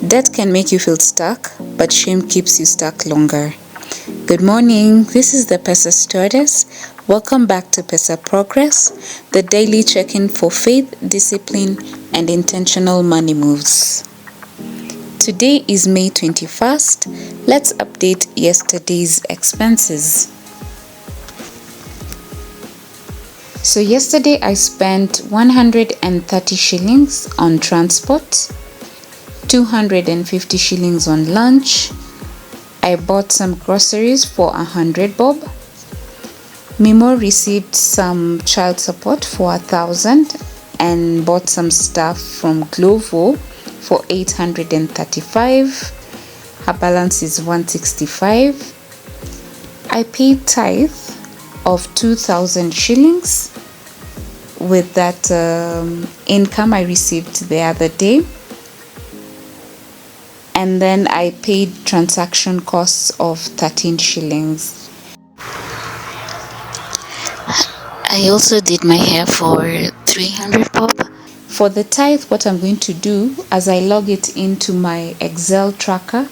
Debt can make you feel stuck, but shame keeps you stuck longer. Good morning, this is the Pesa Stewardess. Welcome back to Pesa Progress, the daily check-in for faith, discipline, and intentional money moves. Today is May 21st. Let's update yesterday's expenses. So yesterday I spent 130 shillings on transport, 250 shillings on lunch. I bought some groceries for 100 bob. Mimo received some child support for 1,000 and bought some stuff from Glovo for 835. Her balance is 165. I paid tithe of 2,000 shillings with that income I received the other day. And then I paid transaction costs of 13 shillings. I also did my hair for 300 bob. For the tithe, what I'm going to do, as I log it into my Excel tracker,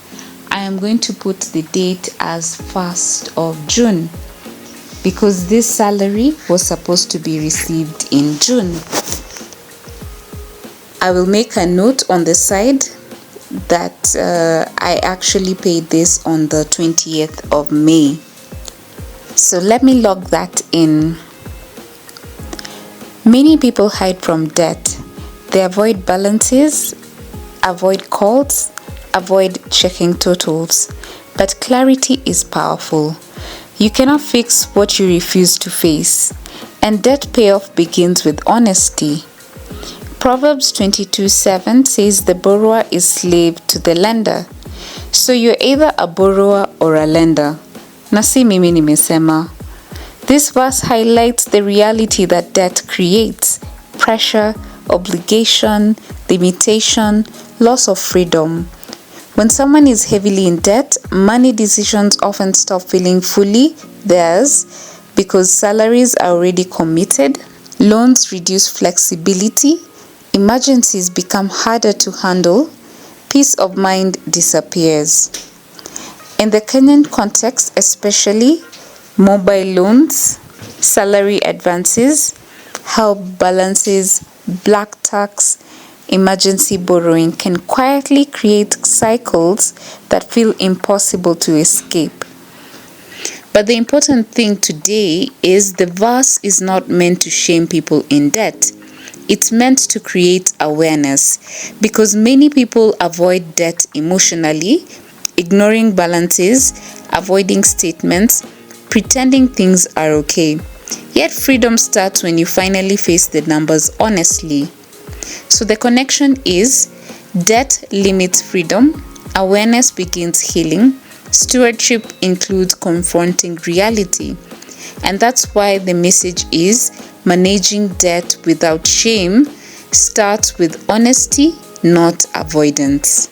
I am going to put the date as 1st of June because this salary was supposed to be received in June. I will make a note on the side that I actually paid this on the 20th of May. So let me log that in. Many people hide from debt. They avoid balances, avoid calls, avoid checking totals. But clarity is powerful. You cannot fix what you refuse to face, and debt payoff begins with honesty. Proverbs 22:7 says the borrower is slave to the lender. So you're either a borrower or a lender. Na si mimi nimesema. This verse highlights the reality that debt creates: pressure, obligation, limitation, loss of freedom. When someone is heavily in debt, money decisions often stop feeling fully theirs because salaries are already committed, loans reduce flexibility, emergencies become harder to handle, peace of mind disappears. In the Kenyan context especially, mobile loans, salary advances, help balances, black tax, emergency borrowing can quietly create cycles that feel impossible to escape. But the important thing today is the verse is not meant to shame people in debt. It's meant to create awareness because many people avoid debt emotionally, ignoring balances, avoiding statements, pretending things are okay. Yet freedom starts when you finally face the numbers honestly. So the connection is debt limits freedom, awareness begins healing, stewardship includes confronting reality. And that's why the message is managing debt without shame starts with honesty, not avoidance.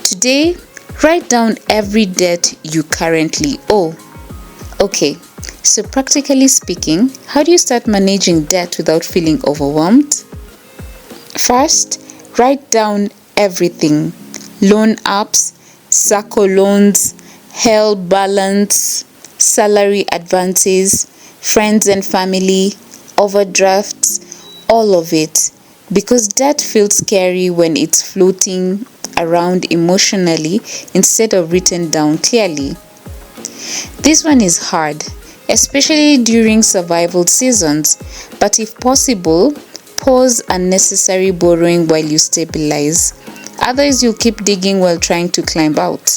Today, write down every debt you currently owe. Okay, so practically speaking, how do you start managing debt without feeling overwhelmed? First, write down everything: loan apps, SACCO loans, help balance, salary advances, friends and family, overdrafts, all of it. Because debt feels scary when it's floating around emotionally instead of written down clearly. This one is hard, especially during survival seasons, but if possible, pause unnecessary borrowing while you stabilize. Otherwise, you'll keep digging while trying to climb out.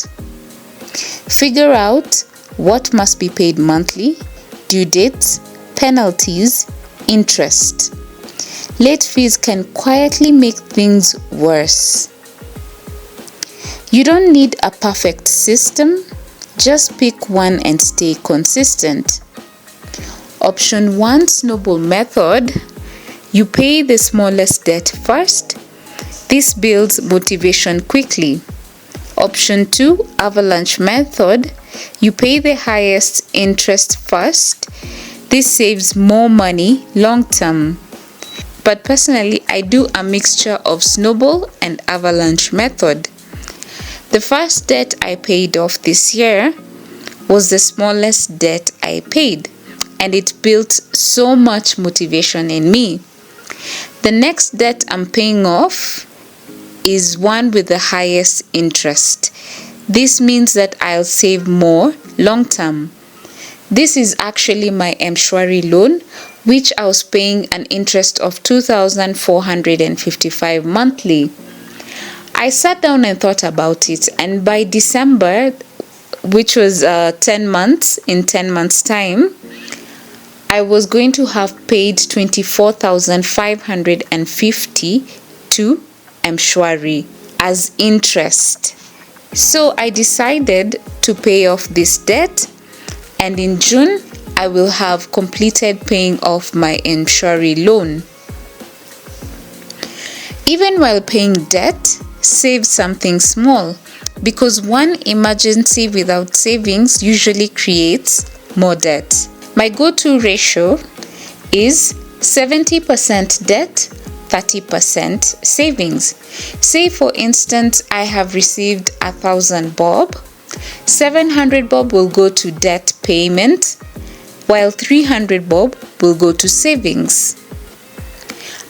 Figure out what must be paid monthly, due dates, penalties, interest. Late fees can quietly make things worse. You don't need a perfect system, just pick one and stay consistent. Option 1, snowball method. You pay the smallest debt first. This builds motivation quickly. Option 2, avalanche method. You pay the highest interest first. This saves more money long term. but personally I do a mixture of snowball and avalanche method. The first debt I paid off this year was the smallest debt I paid, and it built so much motivation in me. The next debt I'm paying off is one with the highest interest. This means that I'll save more long term. This is actually my M-Shwari loan, which I was paying an interest of 2,455 monthly. I sat down and thought about it, and by December, which was 10 months, in 10 months time, I was going to have paid 24,550 to M-Shwari as interest. So I decided to pay off this debt, and in June I will have completed paying off my M-Shwari loan. Even while paying debt, save something small, because one emergency without savings usually creates more debt. My go-to ratio is 70% debt, 30% savings. Say for instance, I have received 1,000 bob. 700 bob will go to debt payment, while 300 bob will go to savings.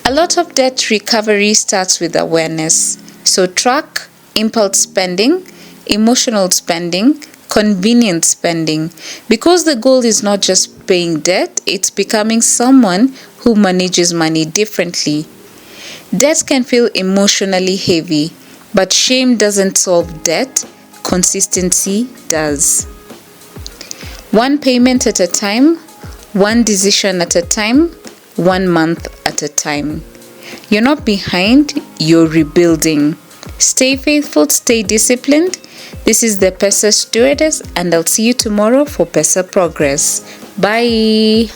A lot of debt recovery starts with awareness. So track impulse spending, emotional spending, convenient spending, because the goal is not just paying debt, it's becoming someone who manages money differently. Debt can feel emotionally heavy, but shame doesn't solve debt, consistency does. One payment at a time, one decision at a time, 1 month at a time. You're not behind, you're rebuilding. Stay faithful, stay disciplined. This is the Pesa Stewardess, and I'll see you tomorrow for Pesa Progress. Bye.